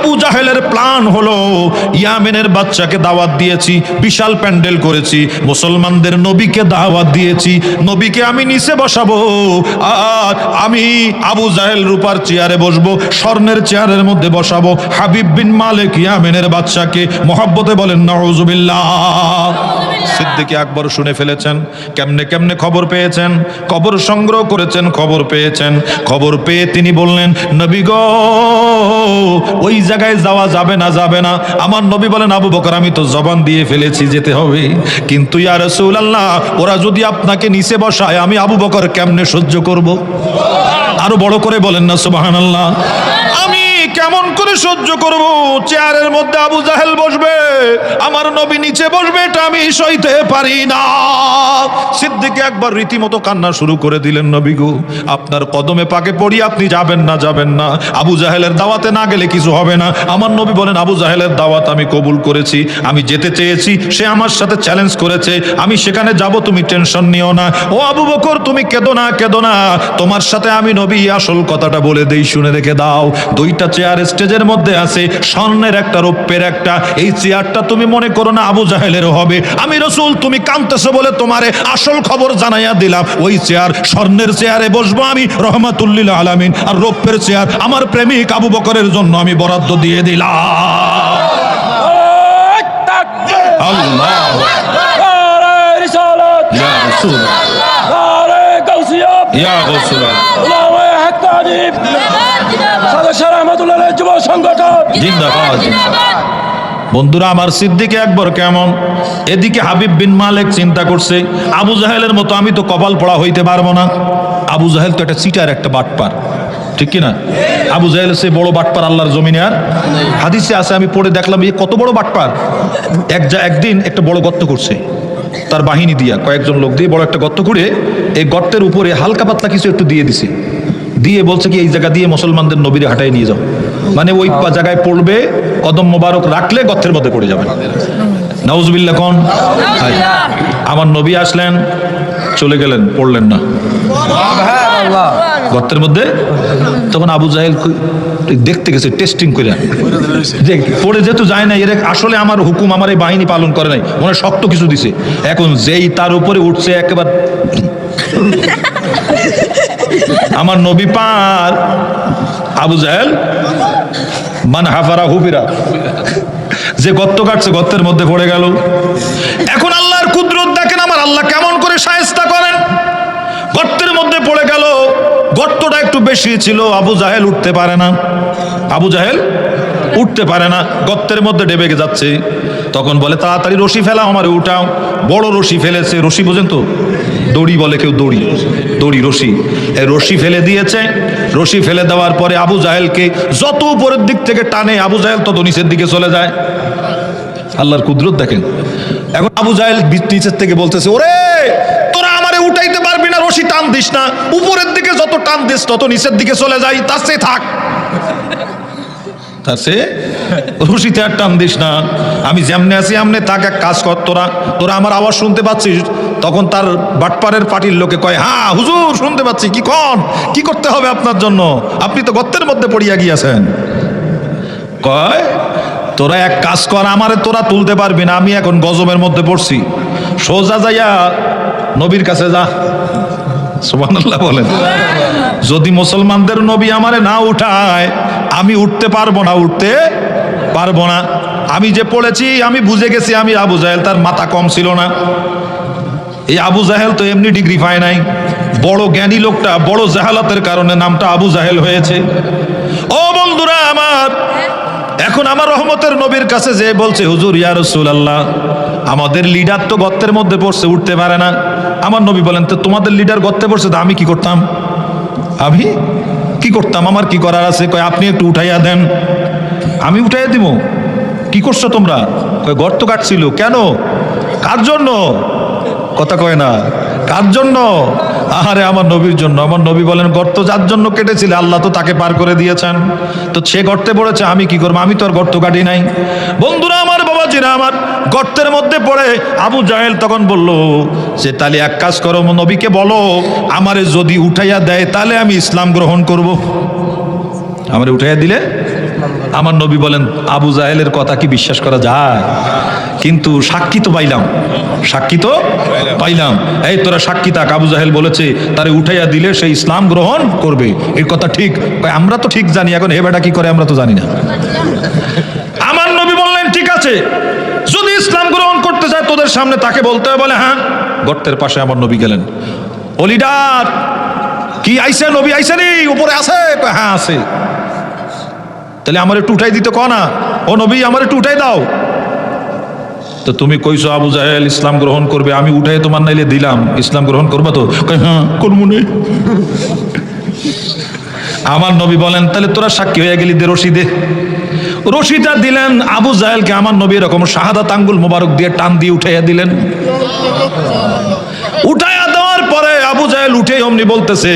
আবু জাহেলের প্ল্যান হলো ইয়ামেনের বাচ্চাকে দাওয়াত দিয়েছি, বিশাল প্যান্ডেল করেছি, মুসলমানদের নবীকে দাওয়াত দিয়েছি, নবীকে আমি নিচে বসাবো, আর আমি আবু জাহেল রূপার চেয়ারে বসবো, স্বর্ণের চেয়ারের মধ্যে বসাবো হাবিব বিন মালিক ইয়ামেনের বাচ্চাকে। মহব্বতে বলেন নাউজুবিল্লাহ। সিদ্দিক আকবর শুনে ফেলেছেন। কেমনে কেমনে খবর পেয়েছেন? খবর সংগ্রহ করেছেন, খবর পেয়েছেন। খবর পেয়ে তিনি বললেন, নবী গো, ওই জায়গায় যাওয়া যাবে না, যাবে না। আমার নবী বলেন, আবু বকর আমি তো জবান দিয়ে ফেলেছি যেতে হবে, কিন্তু ইয়া রাসূলুল্লাহ ওরা যদি আপনাকে নিচে বসায় আমি আবু বকর কেমনে সহ্য করব? আরো বড় করে বলেন না সুবহানাল্লাহ। আমি কেমন করে সহ্য করব? চেয়ারের মধ্যে আবু জাহেল বসবে, আমার নবী নিচে বসবে, এটা আমি সইতে পারি না। সিদ্দিক আকবর রীতিমতো কান্না শুরু করে দিলেন, নবী গো আপনার কদমে পাকে পড়ি, আপনি যাবেন না, যাবেন না। আবু জাহেলের দাওয়াতে না গেলে কিছু হবে না। আমার নবী বলেন, আবু জাহেলের দাওয়াত আমি কবুল করেছি, আমি যেতে চেয়েছি, সে আমার সাথে চ্যালেঞ্জ করেছে, আমি সেখানে যাব, তুমি টেনশন নিও না। ও আবু বকর তুমি কেঁদো না, কেঁদো না, তোমার সাথে আমি নবী আসল কথাটা বলে দেই, শুনে রেখে দাও। দুইটা চেয়ার স্টেজের মধ্যে আছে, স্বর্ণের একটা, রৌপ্যের একটা। এই চেয়ারটা তুমি মনে করো না আবু জাহেলেরও হবে। আমি রাসূল তুমি কাঁদতেছো বলে তোমারে আসল খবর জানাইয়া দিলাম, ওই চেয়ার স্বর্ণের চেয়ারে বসবো আমি রহমাতুল লিল আলামিন, আর রৌপ্যের চেয়ার আমার প্রেমিক আবু বকরের জন্য আমি বরাদ্দ দিয়ে দিলাম। আল্লাহ ইয়া রাসূলুল্লাহ ইয়া রাসূলুল্লাহ যুব সংগঠন জিন্দাবাদ। বন্ধুরা আমার, সিদ্দিক আকবর কেমন, এদিকে হাবিব বিন মালিক চিন্তা করছে আবু জাহেলের মতো আমি তো কপাল পড়া হইতে পারবো না। আবু জাহেল তো একটা চিটার, একটা বাটপার, ঠিক কিনা? আবু জাহেল সে বড় বাটপার আল্লাহর জমিনে আর হাদিসে আছে, আমি পড়ে দেখলাম এ কত বড় বাটপার। একদিন একটা বড় গর্ত করছে, তার বাহিনী দিয়া কয়েকজন লোক দিয়ে বড় একটা গর্ত করে এই গর্তের উপরে হালকা পাতলা কিছু একটু দিয়ে দিছে, দিয়ে বলছে কি এই জায়গা দিয়ে মুসলমানদের নবীরে হাঁটাই নিয়ে যাও, মানে ওই জায়গায় পড়বে, কদম মোবারক রাখলে গর্তের মধ্যে পড়ে যাবে। নাউজুবিল্লাহ কোন। আমার নবী আসলেন, চলে গেলেন, পড়লেন না গর্তের মধ্যে। তখন আবু জাহেল দেখতে গেছে, টেস্টিং করে পড়ে যেহেতু যায় না, এর আসলে আমার হুকুম আমার এই বাহিনী পালন করে নাই, মনে শক্ত কিছু দিছে। এখন যেই তার উপরে উঠছে একেবারে আমার নবী পার, আবু জাহেল মান হাফারা হুফিরা, যে গর্ত কাটছে গর্তের মধ্যে পড়ে গেল। এখন আল্লাহর কুদরত দেখেন, আমার আল্লাহ কেমন করে শায়েস্তা করেন। গর্তের মধ্যে পড়ে গেল, গর্তটা একটু বেশি ছিল, আবু জাহেল উঠতে পারে না, আবু জাহেল উঠতে পারে না, গর্তের মধ্যে ডেবে যাচ্ছে। তখন বলে তাড়াতাড়ি রশি ফেলাও, আমারে উঠাও। বড় রশি ফেলেছে, রশি বোঝেন তো, দড়ি বলে কেউ, দড়ি, দড়ি রশি, এই রশি ফেলে দিয়েছে। রশি ফেলে দেওয়ার পরে আবু জাহেলকে যত উপরের দিক থেকে টানে, আবু জাহেল তত নিচের দিকে চলে যায়। আল্লাহর কুদরত দেখেন। এখন আবু জাহেল নিচের থেকে বলতেছে, ওরে তোরা আমারে উঠাইতে পারবি না, রশি টান দিস না, উপরের দিকে যত টান দিস তত নিচের দিকে চলে যাই, তার চেয়ে থাক, তার চেয়ে রশিতে আর টান দিস না, আমি যেমনে আছি এমনি থাক, এক কাজ কর, তোরা তোরা আমার আওয়াজ শুনতে পাচ্ছিস? তখন তার বাটপাড়ের পার্টির লোকে কয়, হ্যাঁ হুজুর শুনতে পাচ্ছি, কি কন, কি করতে হবে আপনার জন্য, আপনি তো গর্তের মধ্যে পড়িয়া গিয়েছেন। কয় তোরা এক কাজ কর, আমারে তোরা তুলতে পারবি না, আমি এখন গজবের মধ্যে পড়ছি, সোজা যাইয়া নবীর কাছে যা। সুবহানাল্লাহ বলেন। যদি মুসলমানদের নবী আমারে না উঠায় আমি উঠতে পারবো না, উঠতে পারবো না। আমি যে পড়েছি আমি বুঝে গেছি আমি আবু জাহেল, তার মাথা কম ছিল না। এই আবু জাহেল তো এমনি ডিগ্রি পায় নাই, বড় জ্ঞানী লোকটা বড় জাহালাতের কারণে নামটা আবু জাহেল হয়েছে। ও বন্ধুরা আমার, এখন আমার রহমতের নবীর কাছে যে বলছে, হুজুর ইয়া রাসূলুল্লাহ আমাদের লিডার তো গর্তের মধ্যে পড়ছে, উঠতে পারে না। আমার নবী বলেন, তো তোমাদের লিডার গর্তে পড়ছে, তো আমি কি করতাম, আমি কি করতাম, আমার কি করার আছে? কয় আপনি একটু উঠাইয়া দেন। আমি উঠাইয়া দিব? কি করছো তোমরা? কয় গর্ত কাটছিল। কেন, কার জন্য? কথা কয় না, কার জন্য? আহারে আমার নবীর জন্য। আমার নবী বলেন, গর্ত যার জন্য কেটেছিলে আল্লাহ তো তাকে পার করে দিয়েছেন, তো সে গর্তে পড়েছে, আমি কি করবো, আমি তো আর গর্ত কাটি নাই। বন্ধুরা আমার, বাবাজিরা আমার, গর্তের মধ্যে পড়ে আবু জাহেল তখন বলল যে তাহলে এক কাজ করো, নবীকে বলো আমারে যদি উঠাইয়া দেয় তাহলে আমি ইসলাম গ্রহণ করব। আমারে উঠাইয়া দিলে আমার নবী বলেন আবু জাহেলের কথা কি বিশ্বাস করা যায়? কিন্তু সাক্ষী তো পাইলাম, সাক্ষী তো পাইলাম। এই তোরা সাক্ষী থাক, আবু জাহেল বলেছে তারে উঠাইয়া দিলে সে ইসলাম গ্রহণ করবে, এই কথা ঠিক? আমরা তো ঠিক জানি, এখন হে বেটা কি করে আমরা তো জানি না। আমার নবী বললেন ঠিক আছে, যদি ইসলাম গ্রহণ করতে চায় তোদের সামনে তাকে বলতে হবে। বলে হ্যাঁ। গর্তের পাশে আমার নবী গেলেন, ও লিডার কি আইসে? নবী আইসে নি? উপরে আছে? হ্যাঁ আছে। তাহলে আমার একটু উঠাই দিতে কনা, ও নবী আমার একটু উঠাই দাও। তো তুমি কইছো আবু জাহেল ইসলাম গ্রহণ করবে, আমি উঠাই তোমার নাইলে দিলাম, ইসলাম গ্রহণ করবা তো? হ্যাঁ করবো না। আমার নবী বলেন তাহলে তোরা সাক্ষী হয়ে গেলি, দে রশি দে। রশিটা দিলেন আবু জাহেলকে, আমার নবী এরকম শাহাদাত আঙ্গুল মোবারক দিয়ে টান দিয়ে উঠাইয়া দিলেন। উঠাইয়া দেওয়ার পরে আবু জাহেল উঠে অমনি বলতেছে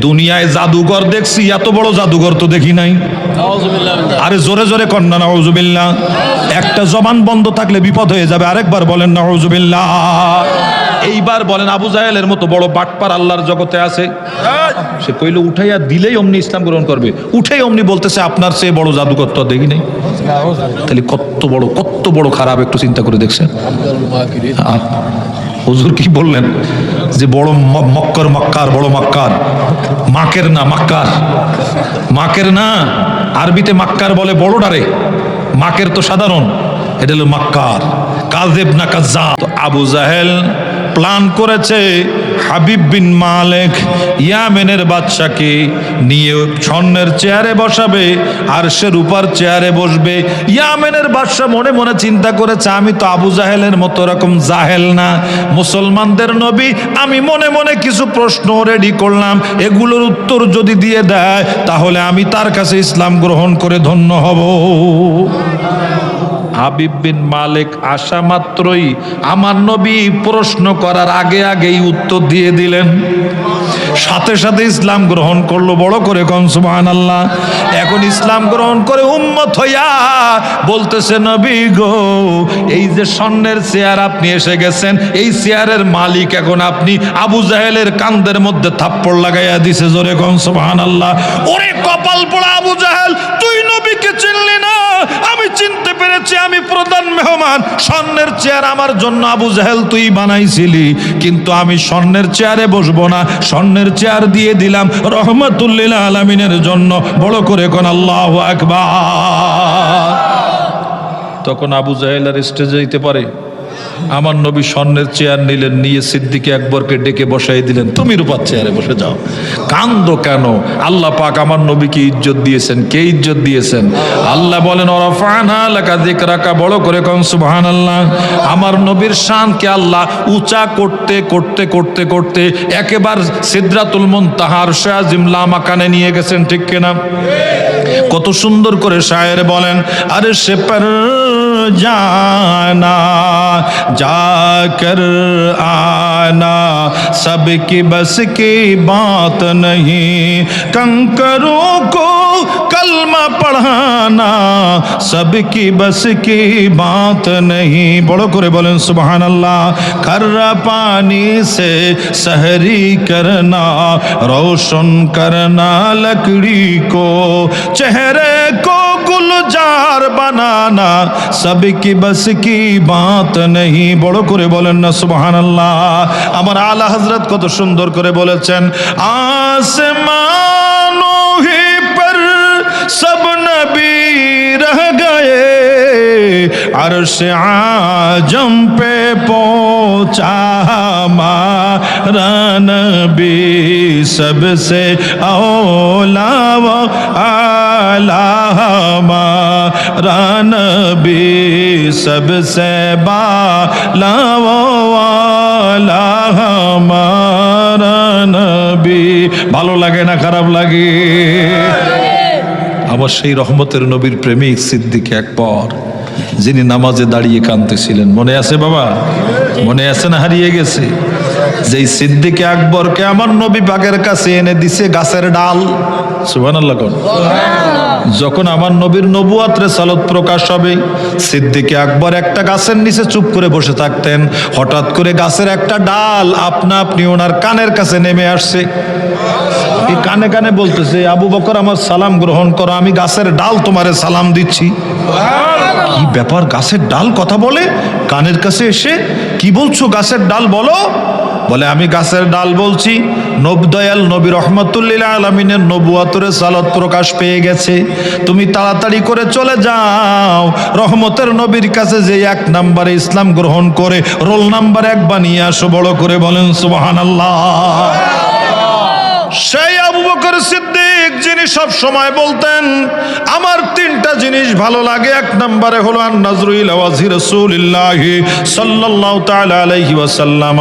দুনিয়ায় জাদুঘর দেখছি, এত বড় জাদুঘর তো দেখি নাই। আরে জোরে জোরে কন্যা নাউজুবিল্লাহ। একটা জবান বন্ধ থাকলে বিপদ হয়ে যাবে, আরেকবার বলেন নাউজুবিল্লাহ। এইবার বলেন আবু জাহেলের মতো বড় বাটপার আল্লাহর জগতে আছে? সে কইলো উঠাইয়া দিলেই অমনি ইসলাম গ্রহণ করবে, উঠেই অমনি বলতেছে আপনার চেয়ে বড় জাদুঘর তো দেখি নাই। তাহলে কত বড় খারাপ, একটু চিন্তা করে দেখছেন? হুজুর কি বললেন যে বড় মক্কার বড় মক্কার, মাকের না মাক্কার, মাকের না। আরবিতে মাক্কার বলে বড়ডারে, মাকের তো সাধারণ, এটা হলো মাক্কার। কাযেব না কাজ্জাব। তো আবু জাহেল প্ল্যান করেছে হাবিব বিন মালেক ইয়ামেনের বাদশাকে নিয়ে স্বর্ণের চেয়ারে বসাবে, আর সে রূপার চেয়ারে বসবে। ইয়ামেনের বাদশা মনে মনে চিন্তা করেছে আমি তো আবু জাহেলের মতো রকম জাহেল না, মুসলমানদের নবী, আমি মনে মনে কিছু প্রশ্ন রেডি করলাম, এগুলোর উত্তর যদি দিয়ে দেয় তাহলে আমি তার কাছে ইসলাম গ্রহণ করে ধন্য হব। হাবিব বিন মালিক আসা মাত্রই আমার নবী প্রশ্ন করার আগে আগেই উত্তর দিয়ে দিলেন, সাথে সাথে ইসলাম গ্রহণ করলো। বড় করে কোন সুবহানাল্লাহ। এখন ইসলাম গ্রহণ করে উম্মত হইয়া বলতেছে নবী গো, এই যে স্বর্ণের চেয়ার আপনি এসে গেছেন, এই চেয়ারের মালিক এখন আপনি। আবু জাহেলের কান্দের মধ্যে থাপ্পড় লাগাইয়া দিছে, জোরে কোন সুবহানাল্লাহ। ওরে কপাল পোড়া আবু জাহেল, তুই নবীকে চিনলি না? আমি চিনতে পেরেছি, আমি প্রধান মেহমান, স্বর্ণের চেয়ার আমার জন্য আবু জাহেল তুই বানাইছিলি, কিন্তু আমি স্বর্ণের চেয়ারে বসবো না, স্বর্ণের চেয়ার দিয়ে দিলাম রহমাতুল লিল আলামিনের জন্য। বড় করে কোন আল্লাহু আকবার। তখন আবু জাহেল আর স্টেজে যেতে পারে? আমার নবী স্বর্ণের চেয়ার নিলেন, নিয়ে সিদ্দিক আকবরকে ডেকে বসাই দিলেন, তুমি রূপার চেয়ারে বসে যাও। কান্দো কেন? আল্লাহ পাক আমার নবীকে ইজ্জত দিয়েছেন। কে ইজ্জত দিয়েছেন? আল্লাহ বলেন ওয়ারাফা'না লাকা যিকরাকা। বড় করে কোন সুবহানাল্লাহ। আমার নবীর শানকে আল্লাহ উঁচা করতে করতে করতে করতে একেবারে সিদরাতুল মুনতাহা আরশে আজিম লা মাকানে নিয়ে গেছেন, ঠিক কিনা? কত সুন্দর করে শায়ের বলেন, আরে সে পর जाना जाकर आना सबकी बस की बात नहीं, कंकरों को कलमा पढ़ाना सबकी बस की बात नहीं। बड़ो करे बोलें सुभान अल्लाह। खर्रा पानी से सहरी करना, रोशन करना लकड़ी को, चेहरे को गुलजार बनाना सबकी बस की बात नहीं। বড় করে বলেন না সুবহানাল্লাহ। আমার আলা হযরত কত সুন্দর করে বলেছেন, আসমানों ही पर सब नबी रह गए, अर्श आजम पे पहुंचा हमारा नबी, सबसे औला व आला हमारा नबी, सबसे बाला व आला हमारा नबी। ভালো লাগে না খারাপ লাগে? আবার সেই রহমতের নবীর প্রেমিক সিদ্দিক আকবর, যিনি নামাজে দাঁড়িয়ে কাঁদতেছিলেন, মনে আছে বাবা? মনে আছে না হারিয়ে গেছে? যেই সিদ্দিক আকবরকে আমার নবী পাকের কাছে এনে দিছে গাছের ডাল। সুবহানাল্লাহ। যখন আমার নবীর নবুয়ত রিসালাত প্রকাশ হবে, সিদ্দিক আকবর একটা গাছের নিচে চুপ করে বসে থাকতেন। হঠাৎ করে গাছের একটা ডাল আপনা আপনি ওনার কানের কাছে নেমে আসছে। এই কানে কানে বলতেছে, আবু বকর আমার সালাম গ্রহণ করো, আমি গাছের ডাল তোমারে সালাম দিচ্ছি। কি ব্যাপার, গাছের ডাল কথা বলে কানের কাছে এসে? কি বলছো গাছের ডাল, বলো। বলে আমি গাছের ডাল বলছি, দয়াল নবী রহমতুল্লিল আলমিনের নবুয়াতের সালাত প্রকাশ পেয়ে গেছে, তুমি তাড়াতাড়ি করে চলে যাও রহমতের নবীর কাছে, যে 1 নম্বরে ইসলাম গ্রহণ করে রোল নাম্বার 1 বানিয়ে আসো। বড় করে বলেন সুবহানাল্লাহ। সেই আবু বকর সিদ্দিক যিনি সব সময় বলতেন আমার 3টা জিনিস ভালো লাগে, 1 নম্বরে হলো আন-নাজরু ইলা ওয়াজহি রাসূলিল্লাহ সাল্লাল্লাহু তাআলা আলাইহি ওয়াসাল্লাম।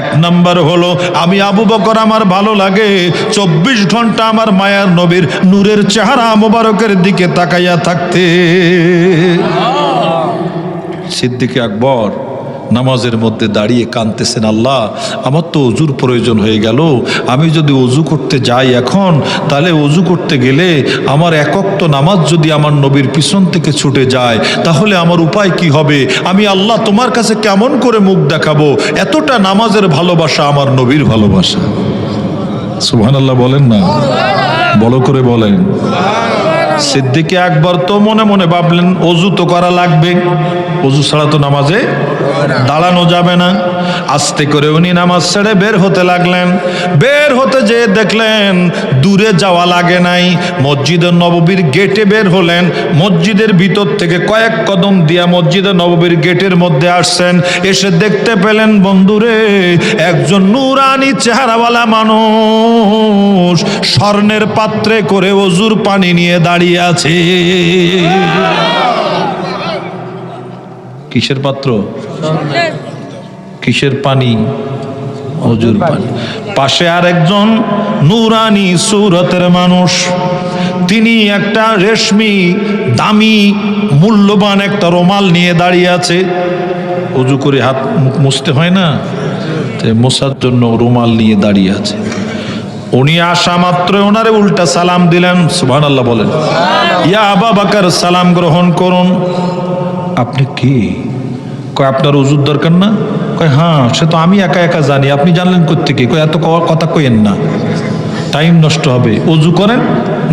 1 নম্বর হলো আমি আবু বকর আমার ভালো লাগে 24 ঘন্টা আমার মায়ার নবীর নূরের চেহারা মোবারকের দিকে তাকাইয়া থাকতে। সিদ্দিক আকবর নামাজের মধ্যে দাঁড়িয়ে কাঁদতেছেন, আল্লাহ আমার তো অজুর প্রয়োজন হয়ে গেল, আমি যদি অজু করতে যাই এখন, তাহলে অজু করতে গেলে আমার 1 ওয়াক্ত নামাজ যদি আমার নবীর পিছন থেকে ছুটে যায়, তাহলে আমার উপায় কি হবে? আমি আল্লাহ তোমার কাছে কেমন করে মুখ দেখাবো? এতটা নামাজের ভালোবাসা আমার নবীর ভালোবাসা। সুবহানাল্লাহ বলেন না, বড় করে বলেন। সিদ্দিক আকবর তো মনে মনে ভাবলেন অজু তো করা লাগবে, অজু ছাড়া তো নামাজে দাঁড়ানো যাবে না। আস্তে করে উনি নামাজ ছেড়ে বের হতে লাগলেন। বের হতে যেয়ে দেখলেন দূরে যাওয়া লাগে নাই, মসজিদের নববীর গেটে বের হলেন। মসজিদের ভিতর থেকে কয়েক কদম দিয়া মসজিদের নববীর গেটের মধ্যে আসছেন। এসে দেখতে পেলেন বন্ধুরে একজন নূরানি চেহারাওয়ালা মানুষ স্বর্ণের পাত্রে করে অজুর পানি নিয়ে দাঁড়িয়ে আছে। কিসের পাত্র? কিসের পানি? অজুর পানি। পাশে আর একজন নূরানি সুরতের মানুষ, তিনি একটা রেশমি দামি মূল্যবান একটা রুমাল নিয়ে দাঁড়িয়ে আছে। অজু করে হাত মুখ মুছতে হয় না, মোছার জন্য রুমাল নিয়ে দাঁড়িয়ে আছে। উনি আসা মাত্র ওনারে উল্টা সালাম দিলেন। সুবহানাল্লাহ বলেন। ইয়া আবু বকর সালাম গ্রহণ করুন। আপনি কি? কয় আপনার ওযুর দরকার না? কয় হ্যাঁ, সে তো আমি একা একা জানি, আপনি জানলেন কোত্থেকে? কয় এত কথা কইেন না, টাইম নষ্ট হবে, ওযু করেন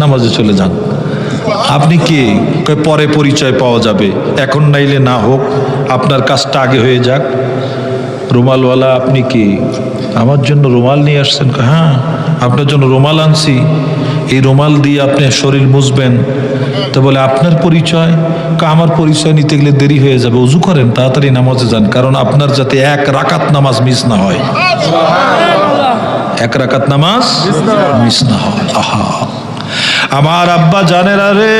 নামাজে চলে যান। আপনি কে? কয় পরে পরিচয় পাওয়া যাবে, এখন নাইলে না হোক, আপনার কাজটা আগে হয়ে যাক। রুমালওয়ালা আপনি কে? আমার জন্য রুমাল নিয়ে আসছেন? হ্যাঁ, আপনার জন্য রুমাল আনছি, এই রুমাল দিয়ে আপনি শরীর মুছবেন। তো বলে আপনার পরিচয়? আমার পরিচয় নিতে গেলে দেরি হয়ে যাবে, ওযু করেন তাড়াতাড়ি নামাজে যান, কারণ আপনার যাতে 1 রাকাত নামাজ মিস না হয়, 1 রাকাত নামাজ মিস না হয়। আহা আমার আব্বা জানেরা রে,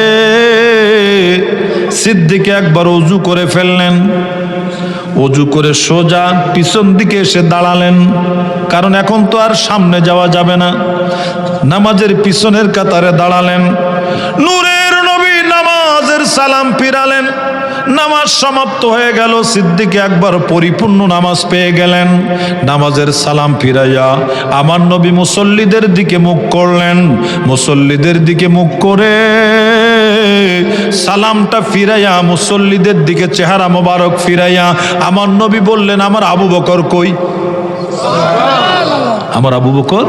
সিদ্দিক একবার ওযু করে ফেললেন। ওযু করে সোজা পিছন দিকে এসে দাঁড়ালেন, কারণ এখন তো আর সামনে যাওয়া যাবে না। নামাজের পিছনের কাতারে দাঁড়ালেন। নূরের নবী নামাজের সালাম ফিরালেন। নামাজ সমাপ্ত হয়ে গেল। সিদ্দিক একবার পরিপূর্ণ নামাজ পেয়ে গেলেন। নামাজের সালাম ফিরাইয়া আমার নবী মুসল্লিদের দিকে মুখ করলেন। মুসল্লিদের দিকে মুখ করে সালামটা ফিরাইয়া মুসল্লিদের দিকে চেহারা মোবারক ফিরাইয়া আমার নবী বললেন, আমার আবু বকর কই? আমার আবু বকর?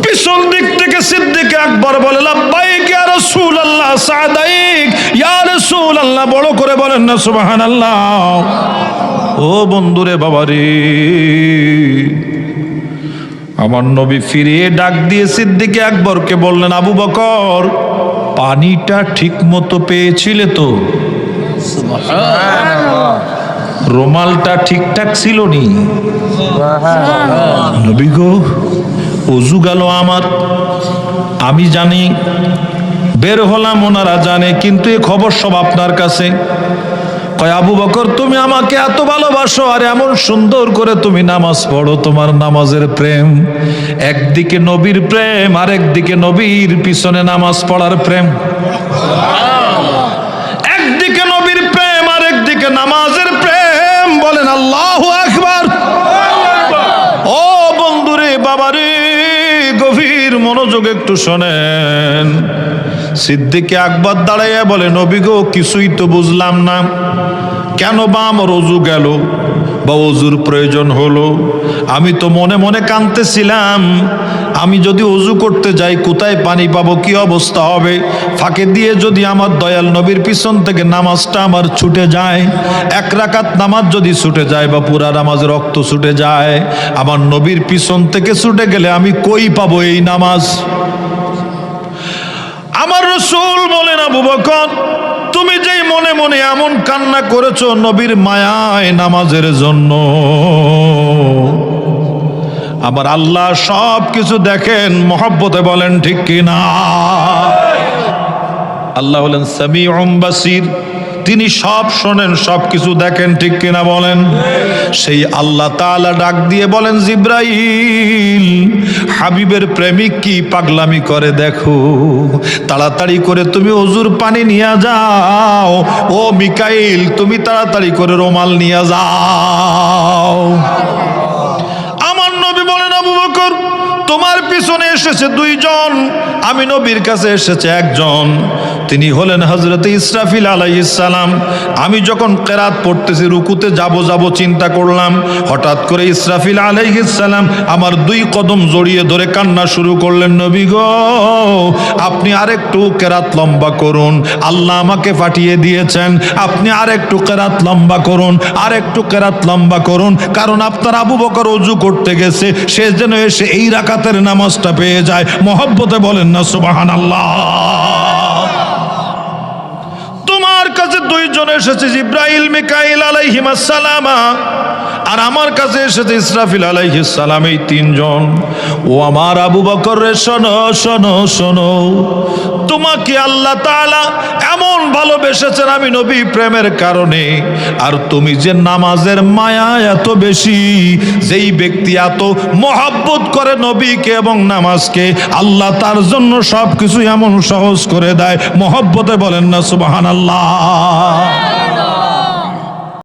পিছন দিক থেকে সিদ্দিক আকবর বলে, লাব্বাইক ইয়া রাসূলুল্লাহ, সাদাইক ইয়া রাসূলুল্লাহ। বড় করে বলেন না সুবহানাল্লাহ। ও বন্ধুরে বাবারে, আমার নবী ফিরিয়ে ডাক দিয়ে সিদ্দিক আকবরকে বললেন, আবু বকর পানিটা ঠিক মতো পেয়েছিলে তো? রুমালটা ঠিকঠাক ছিল নি? নবী গো, ওযু গেল আমার, আমি জানি, বের হলাম, ওনারা জানে, কিন্তু এই খবর সব আপনার কাছে। কয় আবু বকর তুমি আমাকে এত ভালোবাসো আর এমন সুন্দর করে তুমি নামাজ পড়ো, তোমার নামাজের প্রেম, একদিকে নবীর প্রেম আর একদিকে নবীর পিছনে নামাজ পড়ার প্রেম, একদিকে নবীর প্রেম আর একদিকে নামাজের প্রেম। বলেন আল্লাহু আকবার। ও বন্ধুরে বাবারে, গভীর মনোযোগ একটু শোনেন। সিদ্দিক আকবর দাঁড়াইয়া বলে, নবী গো কিছুই তো বুঝলাম না, কেন বা আমার ওযু গেল? বা ওযুর প্রয়োজন হলো, আমি তো মনে মনে কাঁদতেছিলাম, আমি যদি ওযু করতে যাই কোথায় পানি পাবো, কি অবস্থা হবে? ফাঁকে দিয়ে যদি আমার দয়াল নবীর পিছন থেকে নামাজটা আমার ছুটে যায়, এক রাকাত নামাজ যদি ছুটে যায় বা পুরা নামাজের রক্ত ছুটে যায়, আমার নবীর পিছন থেকে ছুটে গেলে আমি কই পাবো এই নামাজ? আমার রাসূল বলেন, আবু বকর, তুমি যেই মনে মনে এমন কান্না করেছো নবীর মায়ায় নামাজের জন্য, আমার আল্লাহ সব কিছু দেখেন, মহব্বতে বলেন ঠিক কিনা? আল্লাহ হলেন সামিউম বাসির, তিনি সব শোনেন, সব কিছু দেখেন, ঠিক কিনা বলেন? সেই আল্লাহ তাআলা ডাক দিয়ে বলেন, জিব্রাইল, হাবিবের প্রেমিক কি পাগলামি করে দেখো, তাড়াতাড়ি করে তুমি ওযুর পানি নিয়ে যাও। ও মিকাইল, তুমি তাড়াতাড়ি করে রুমাল নিয়ে যাও। আমার নবী বলেন, আবু বকর, তোমার পিছনে এসেছে দুইজন, আমি নবীর কাছে এসেছে একজন, তিনি হলেন হযরত ইসরাফিল আলাইহিস সালাম। আমি যখন কেরাত পড়তেছি রুকুতে যাব চিন্তা করলাম, হঠাৎ করে ইসরাফিল আলাইহিস সালাম আমার দুই কদম জড়িয়ে ধরে কান্না শুরু করলেন, নবী গো, আপনি আরেকটু কেরাত লম্বা করুন, আল্লাহ আমাকে পাঠিয়ে দিয়েছেন, আপনি আরেকটু কেরাত লম্বা করুন, আরেকটু কেরাত লম্বা করুন, কারণ আপনার আবু বকর ওযু করতে গেছে, সে যেন এসে এই রাকাতের নামাজটা পেয়ে যায়। মহব্বতে বলেন না সুবহানাল্লাহ। তোমার কাছে দুইজন এসেছে, জিব্রাইল মিকাইল আলাইহিমাস সালাম, আর আমার কাছে এসেছে ইসরাফিল আলাইহিস সালাম, এই তিনজন। ও আমার আবু বকর রে, শোনো শোনো শোনো, তোমাকে আল্লাহ তাআলা এমন ভালোবেসেছেন আমি নবী প্রেমের কারণে, আর তুমি যে নামাজের মায়া এত বেশি, যেই ব্যক্তি এত মহব্বত করে নবীকে এবং নামাজকে, আল্লাহ তার জন্য সবকিছু এমন সহজ করে দেয়। মহব্বতে বলেন না সুবহানাল্লাহ।